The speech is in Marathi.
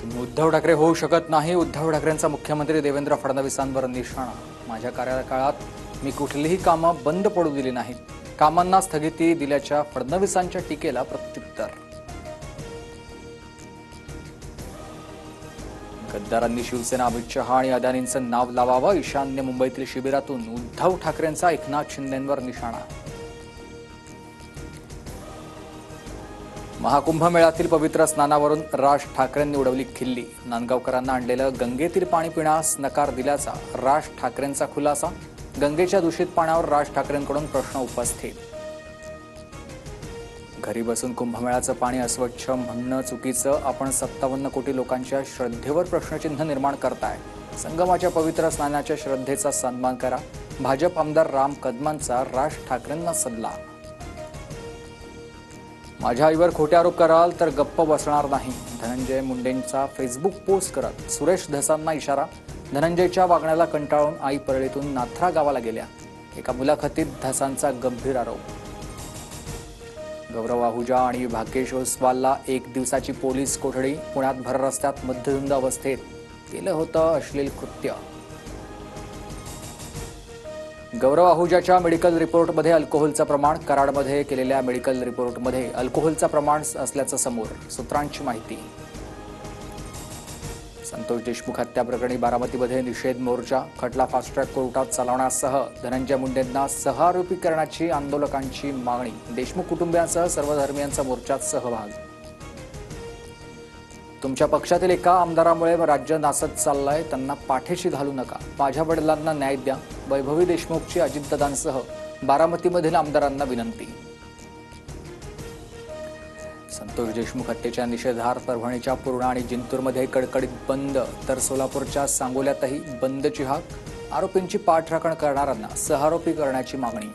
तुम्ही उद्धव ठाकरे होऊ शकत नाही. उद्धव ठाकरेंचा मुख्यमंत्री देवेंद्र फडणवीसांवर निशाणा. माझ्या कार्यकाळात मी कुठलीही कामं बंद पडू दिली नाहीत. कामांना स्थगिती दिल्याच्या फडणवीसांच्या टीकेला प्रत्युत्तर. गद्दारांनी शिवसेना, अमित शहा आणि अदानींचं नाव लावावं. ईशान्य मुंबईतील शिबिरातून उद्धव ठाकरेंचा एकनाथ शिंदेंवर निशाणा. महाकुंभमेळ्यातील पवित्र स्नानावरून राज ठाकरेंनी उडवली खिल्ली. नांदगावकरांना आणलेलं गंगेतील पाणी पिण्यास नकार दिल्याचा राज ठाकरेंचा खुलासा. गंगेच्या दूषित पाण्यावर राज ठाकरेंकडून प्रश्न उपस्थित. घरी बसून कुंभमेळ्याचं पाणी अस्वच्छ म्हणणं चुकीचं. आपण 57 कोटी लोकांच्या श्रद्धेवर प्रश्नचिन्ह निर्माण करताय. संगमाच्या पवित्र स्नानाच्या श्रद्धेचा सन्मान करा. भाजप आमदार राम कदमांचा राज ठाकरेंना सल्ला. माझ्या आईवर खोटे आरोप कराल तर गप्प बसणार नाही. धनंजय मुंडेंचा फेसबुक पोस्ट करत सुरेश धसांना इशारा. धनंजयच्या वागण्याला कंटाळून आई परळीतून नाथरा गावाला गेल्या. एका मुलाखतीत धसांचा गंभीर आरोप. गौरव आहुजा आणि भाग्येश ओसवालला 1 दिवसाची पोलीस कोठडी. पुण्यात भर रस्त्यात मद्यधुंद अवस्थेत केलं होतं अश्लील कृत्य. गौरव आहुजाच्या मेडिकल रिपोर्टमध्ये अल्कोहोलचं प्रमाण. कराडमध्ये केलेल्या मेडिकल रिपोर्टमध्ये अल्कोहोलचं प्रमाण असल्याचं समोर. सूत्रांची माहिती. संतोष देशमुख हत्या प्रकरणी बारामतीमध्ये निषेध मोर्चा. खटला फास्ट ट्रॅक कोर्टात चालवण्यासह धनंजय मुंडेंना सहआरोपी करण्याची आंदोलकांची मागणी. देशमुख कुटुंबियांसह सर्व धर्मियांचा मोर्चात सहभाग. तुमच्या पक्षातील एका आमदारामुळे राज्य नासत चाललंय. त्यांना पाठीशी घालू नका. माझ्या वडिलांना न्याय द्या. वैभवी देशमुखची अजितदादांसह बारामतीमधील आमदारांना विनंती. संतोष देशमुख हत्येच्या निषेधार्थ परभणीच्या पूर्णा आणि जिंतूरमध्ये कडकडीत बंद. तर सोलापूरच्या सांगोल्यातही बंदची हाक. आरोपींची पाठराखण करणाऱ्यांना सहआरोपी करण्याची मागणी.